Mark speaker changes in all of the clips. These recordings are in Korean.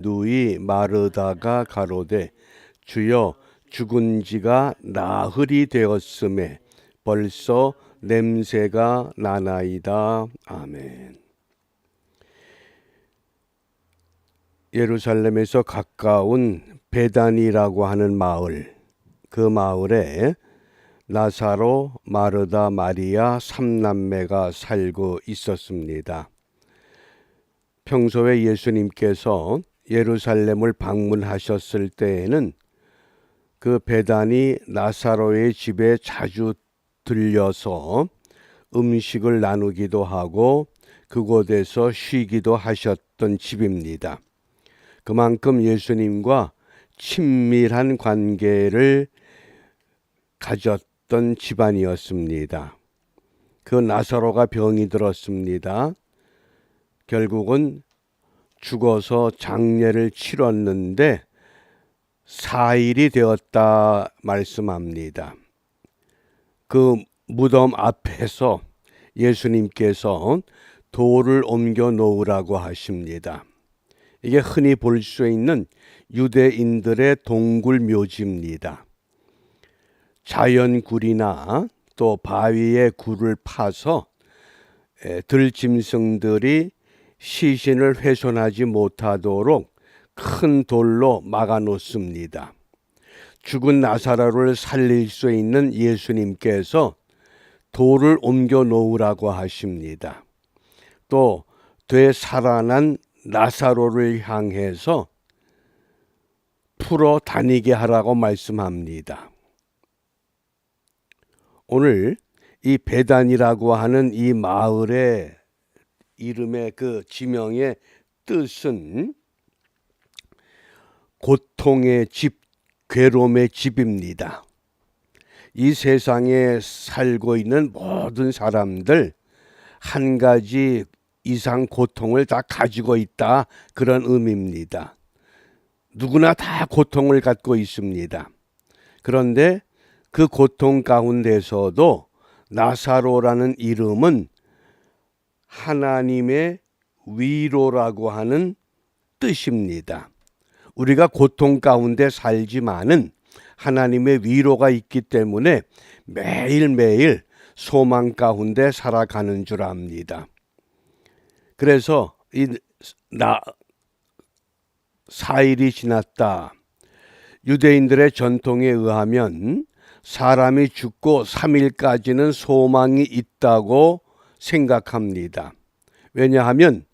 Speaker 1: 누이 마르다가 가로되 주여 죽은 지가 나흘이 되었음에 벌써 냄새가 나나이다. 아멘. 예루살렘에서 가까운 베다니라고 하는 마을, 그 마을에 나사로, 마르다, 마리아 3남매가 살고 있었습니다. 평소에 예수님께서 예루살렘을 방문하셨을 때에는 그 베다니 나사로의 집에 자주 들려서 음식을 나누기도 하고 그곳에서 쉬기도 하셨던 집입니다. 그만큼 예수님과 친밀한 관계를 가졌던 집안이었습니다. 그 나사로가 병이 들었습니다. 결국은 죽어서 장례를 치렀는데 4일이 되었다 말씀합니다. 그 무덤 앞에서 예수님께서 돌을 옮겨 놓으라고 하십니다. 이게 흔히 볼 수 있는 유대인들의 동굴 묘지입니다. 자연굴이나 또 바위에 굴을 파서 들짐승들이 시신을 훼손하지 못하도록 큰 돌로 막아 놓습니다. 죽은 나사로를 살릴 수 있는 예수님께서 돌을 옮겨 놓으라고 하십니다. 또 되살아난 나사로를 향해서 풀어 다니게 하라고 말씀합니다. 오늘 이 베단이라고 하는 이 마을의 이름의 그 지명의 뜻은 고통의 집, 괴로움의 집입니다. 이 세상에 살고 있는 모든 사람들 한 가지 이상 고통을 다 가지고 있다, 그런 의미입니다. 누구나 다 고통을 갖고 있습니다. 그런데 그 고통 가운데서도 나사로라는 이름은 하나님의 위로라고 하는 뜻입니다. 우리가 고통 가운데 살지만은 하나님의 위로가 있기 때문에 매일매일 소망 가운데 살아가는 줄 압니다. 그래서 4일이 지났다. 유대인들의 전통에 의하면 사람이 죽고 3일까지는 소망이 있다고 생각합니다. 왜냐하면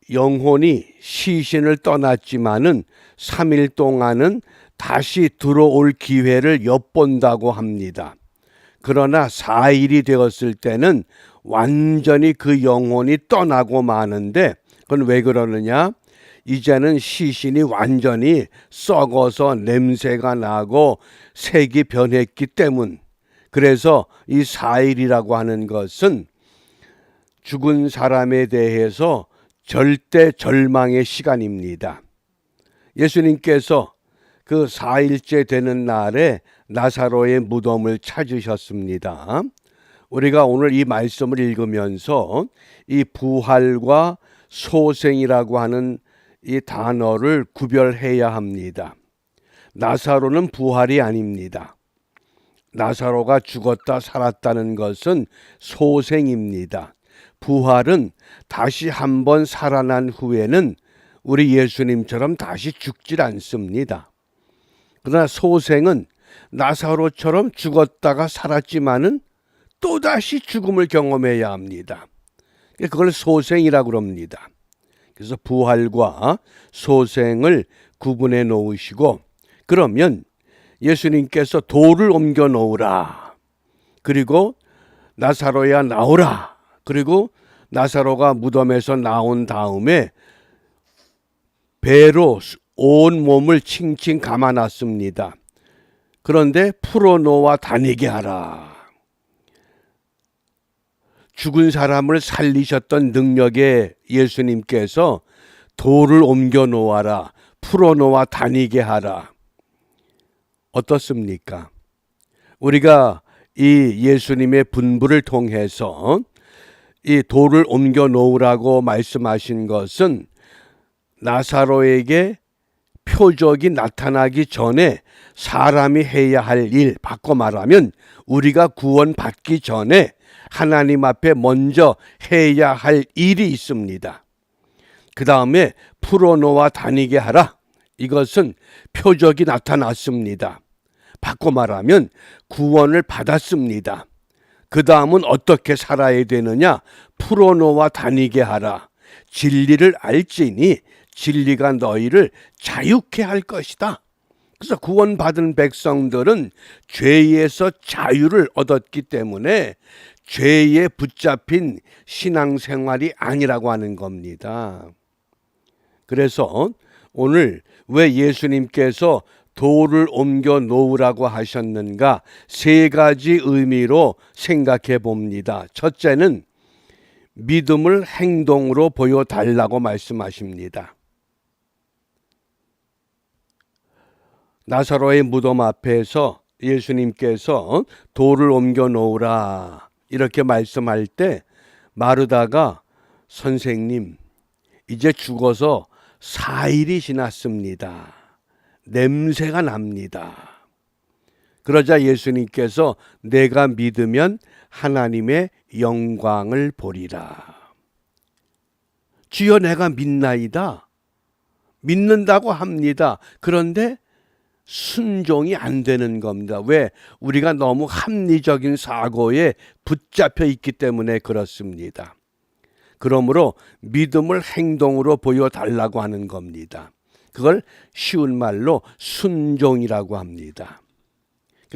Speaker 1: 영혼이 시신을 떠났지만은 3일 동안은 다시 들어올 기회를 엿본다고 합니다. 그러나 4일이 되었을 때는 완전히 그 영혼이 떠나고 마는데, 그건 왜 그러느냐? 이제는 시신이 완전히 썩어서 냄새가 나고 색이 변했기 때문. 그래서 이 4일이라고 하는 것은 죽은 사람에 대해서 절대 절망의 시간입니다. 예수님께서 그 4일째 되는 날에 나사로의 무덤을 찾으셨습니다. 우리가 오늘 이 말씀을 읽으면서 이 부활과 소생이라고 하는 이 단어를 구별해야 합니다. 나사로는 부활이 아닙니다. 나사로가 죽었다 살았다는 것은 소생입니다. 부활은 다시 한번 살아난 후에는 우리 예수님처럼 다시 죽질 않습니다. 그러나 소생은 나사로처럼 죽었다가 살았지만은 또다시 죽음을 경험해야 합니다. 그걸 소생이라고 그럽니다. 그래서 부활과 소생을 구분해 놓으시고, 그러면 예수님께서 돌을 옮겨 놓으라, 그리고 나사로야 나오라, 그리고 나사로가 무덤에서 나온 다음에 배로 온 몸을 칭칭 감아놨습니다. 그런데 풀어놓아 다니게 하라. 죽은 사람을 살리셨던 능력의 예수님께서 돌을 옮겨 놓아라, 풀어놓아 다니게 하라. 어떻습니까? 우리가 이 예수님의 분부를 통해서 이 돌을 옮겨 놓으라고 말씀하신 것은 나사로에게 표적이 나타나기 전에 사람이 해야 할 일, 바꿔 말하면 우리가 구원받기 전에 하나님 앞에 먼저 해야 할 일이 있습니다. 그 다음에 풀어놓아 다니게 하라. 이것은 표적이 나타났습니다. 바꿔 말하면 구원을 받았습니다. 그 다음은 어떻게 살아야 되느냐? 풀어놓아 다니게 하라. 진리를 알지니 진리가 너희를 자유케 할 것이다. 그래서 구원받은 백성들은 죄에서 자유를 얻었기 때문에 죄에 붙잡힌 신앙생활이 아니라고 하는 겁니다. 그래서 오늘 왜 예수님께서 돌을 옮겨 놓으라고 하셨는가? 세 가지 의미로 생각해 봅니다. 첫째는 믿음을 행동으로 보여달라고 말씀하십니다. 나사로의 무덤 앞에서 예수님께서 돌을 옮겨 놓으라 이렇게 말씀할 때 마르다가 선생님 이제 죽어서 4일이 지났습니다. 냄새가 납니다. 그러자 예수님께서 내가 믿으면 하나님의 영광을 보리라. 주여 내가 믿나이다. 믿는다고 합니다. 그런데 순종이 안 되는 겁니다. 왜? 우리가 너무 합리적인 사고에 붙잡혀 있기 때문에 그렇습니다. 그러므로 믿음을 행동으로 보여달라고 하는 겁니다. 그걸 쉬운 말로 순종이라고 합니다.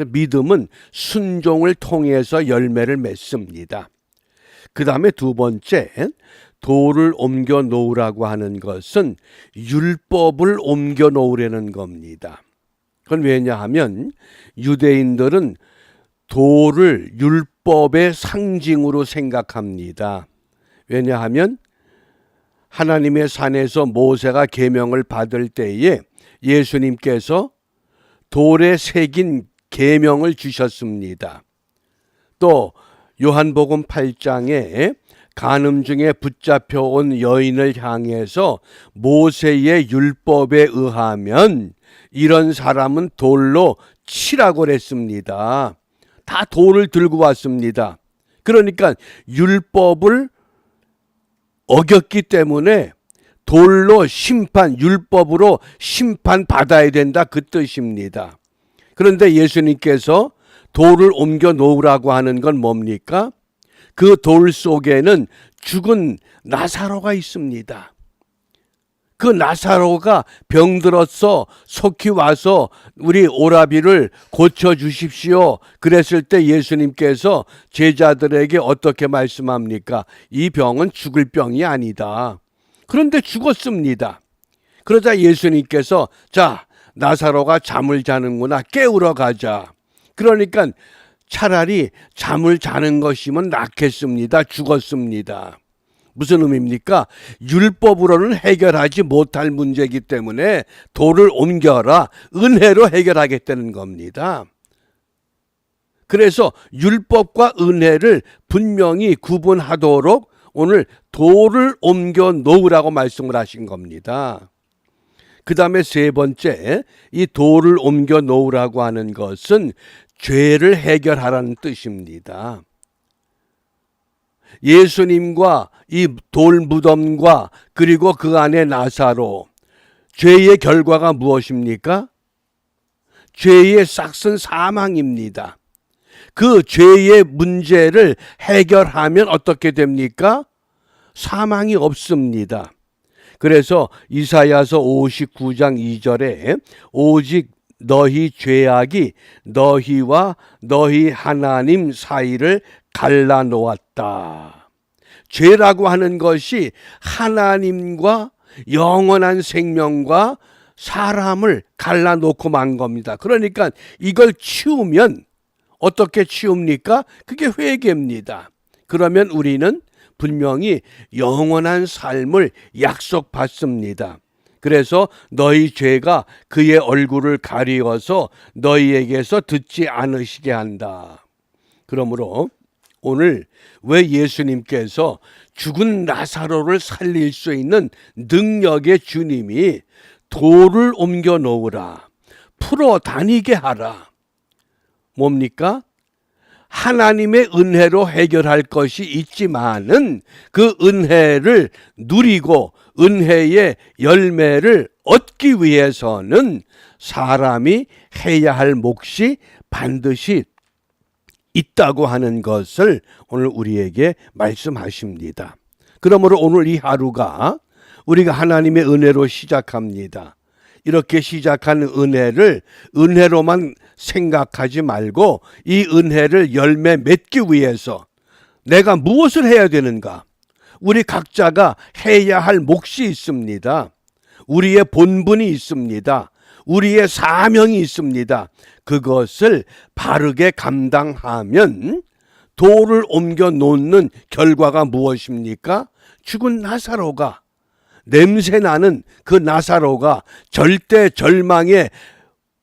Speaker 1: 믿음은 순종을 통해서 열매를 맺습니다. 그 다음에 두 번째, 돌을 옮겨 놓으라고 하는 것은 율법을 옮겨 놓으려는 겁니다. 그건 왜냐하면 유대인들은 돌을 율법의 상징으로 생각합니다. 왜냐하면 하나님의 산에서 모세가 계명을 받을 때에 예수님께서 돌에 새긴 계명을 주셨습니다. 또 요한복음 8장에 간음 중에 붙잡혀온 여인을 향해서 모세의 율법에 의하면 이런 사람은 돌로 치라고 그랬습니다. 다 돌을 들고 왔습니다. 그러니까 율법을 어겼기 때문에 돌로 율법으로 심판받아야 된다 그 뜻입니다. 그런데 예수님께서 돌을 옮겨 놓으라고 하는 건 뭡니까? 그 돌 속에는 죽은 나사로가 있습니다. 그 나사로가 병들어서 속히 와서 우리 오라비를 고쳐주십시오. 그랬을 때 예수님께서 제자들에게 어떻게 말씀합니까? 이 병은 죽을 병이 아니다. 그런데 죽었습니다. 그러자 예수님께서 자, 나사로가 잠을 자는구나. 깨우러 가자. 그러니까 차라리 잠을 자는 것이면 낫겠습니다. 죽었습니다. 무슨 의미입니까? 율법으로는 해결하지 못할 문제이기 때문에 돌을 옮겨라. 은혜로 해결하겠다는 겁니다. 그래서 율법과 은혜를 분명히 구분하도록 오늘 돌을 옮겨 놓으라고 말씀을 하신 겁니다. 그 다음에 세 번째, 이 돌을 옮겨 놓으라고 하는 것은 죄를 해결하라는 뜻입니다. 예수님과 이 돌무덤과 그리고 그 안에 나사로, 죄의 결과가 무엇입니까? 죄의 싹은 사망입니다. 그 죄의 문제를 해결하면 어떻게 됩니까? 사망이 없습니다. 그래서 이사야서 59장 2절에 오직 너희 죄악이 너희와 너희 하나님 사이를 갈라놓았다. 죄라고 하는 것이 하나님과 영원한 생명과 사람을 갈라놓고 만 겁니다. 그러니까 이걸 치우면 어떻게 치웁니까? 그게 회개입니다. 그러면 우리는 분명히 영원한 삶을 약속받습니다. 그래서 너희 죄가 그의 얼굴을 가리워서 너희에게서 듣지 않으시게 한다. 그러므로 오늘 왜 예수님께서 죽은 나사로를 살릴 수 있는 능력의 주님이 돌을 옮겨 놓으라, 풀어 다니게 하라. 뭡니까? 하나님의 은혜로 해결할 것이 있지만은 그 은혜를 누리고 은혜의 열매를 얻기 위해서는 사람이 해야 할 몫이 반드시 있다고 하는 것을 오늘 우리에게 말씀하십니다. 그러므로 오늘 이 하루가 우리가 하나님의 은혜로 시작합니다. 이렇게 시작한 은혜를 은혜로만 생각하지 말고 이 은혜를 열매 맺기 위해서 내가 무엇을 해야 되는가? 우리 각자가 해야 할 몫이 있습니다. 우리의 본분이 있습니다. 우리의 사명이 있습니다. 그것을 바르게 감당하면 돌을 옮겨 놓는 결과가 무엇입니까? 죽은 나사로가, 냄새나는 그 나사로가, 절대 절망의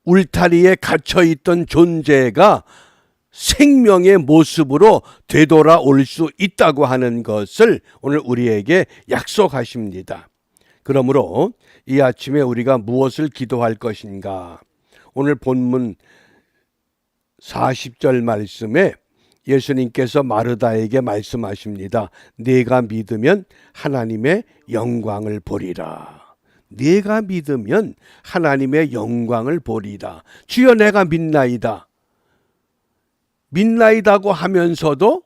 Speaker 1: 울타리에 갇혀있던 존재가 생명의 모습으로 되돌아올 수 있다고 하는 것을 오늘 우리에게 약속하십니다. 그러므로 이 아침에 우리가 무엇을 기도할 것인가? 오늘 본문 40절 말씀에 예수님께서 마르다에게 말씀하십니다. 네가 믿으면 하나님의 영광을 보리라. 네가 믿으면 하나님의 영광을 보리라. 주여 내가 믿나이다. 믿나이다고 하면서도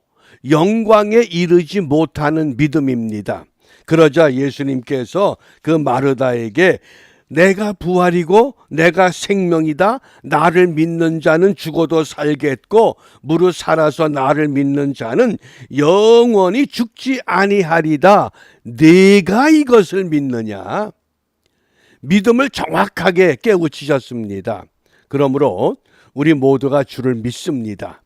Speaker 1: 영광에 이르지 못하는 믿음입니다. 그러자 예수님께서 그 마르다에게 내가 부활이고 내가 생명이다. 나를 믿는 자는 죽어도 살겠고 무릇 살아서 나를 믿는 자는 영원히 죽지 아니하리다. 네가 이것을 믿느냐? 믿음을 정확하게 깨우치셨습니다. 그러므로 우리 모두가 주를 믿습니다.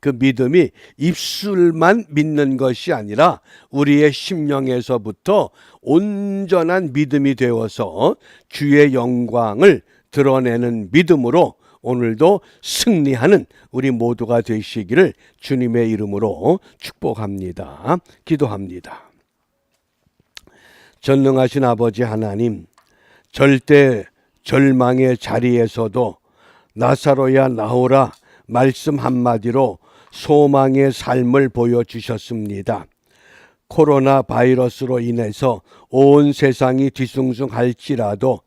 Speaker 1: 그 믿음이 입술만 믿는 것이 아니라 우리의 심령에서부터 온전한 믿음이 되어서 주의 영광을 드러내는 믿음으로 오늘도 승리하는 우리 모두가 되시기를 주님의 이름으로 축복합니다. 기도합니다. 전능하신 아버지 하나님, 절대 절망의 자리에서도 나사로야 나오라 말씀 한마디로 소망의 삶을 보여주셨습니다. 코로나 바이러스로 인해서 온 세상이 뒤숭숭할지라도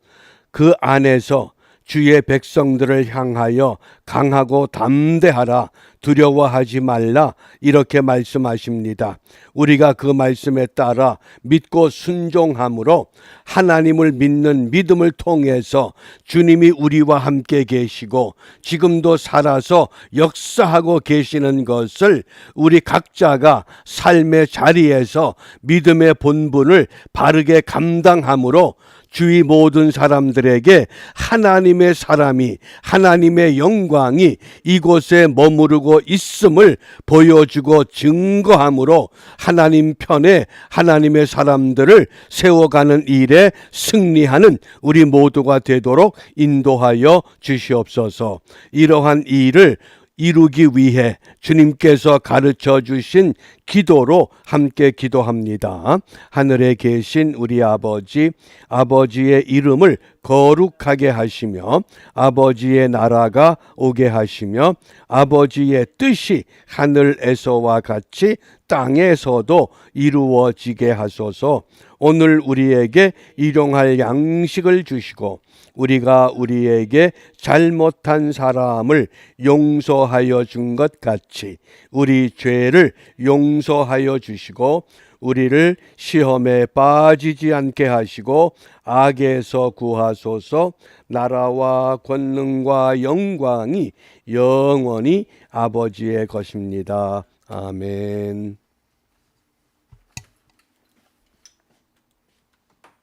Speaker 1: 그 안에서 주의 백성들을 향하여 강하고 담대하라, 두려워하지 말라, 이렇게 말씀하십니다. 우리가 그 말씀에 따라 믿고 순종함으로 하나님을 믿는 믿음을 통해서 주님이 우리와 함께 계시고 지금도 살아서 역사하고 계시는 것을 우리 각자가 삶의 자리에서 믿음의 본분을 바르게 감당함으로 주위 모든 사람들에게 하나님의 사람이, 하나님의 영광이 이곳에 머무르고 있음을 보여주고 증거함으로 하나님 편에 하나님의 사람들을 세워가는 일에 승리하는 우리 모두가 되도록 인도하여 주시옵소서. 이러한 일을 이루기 위해 주님께서 가르쳐 주신 기도로 함께 기도합니다. 하늘에 계신 우리 아버지, 아버지의 이름을 거룩하게 하시며 아버지의 나라가 오게 하시며 아버지의 뜻이 하늘에서와 같이 땅에서도 이루어지게 하소서. 오늘 우리에게 일용할 양식을 주시고 우리가 우리에게 잘못한 사람을 용서하여 준 것 같이 우리 죄를 용서하여 주시고 우리를 시험에 빠지지 않게 하시고 악에서 구하소서. 나라와 권능과 영광이 영원히 아버지의 것입니다. 아멘.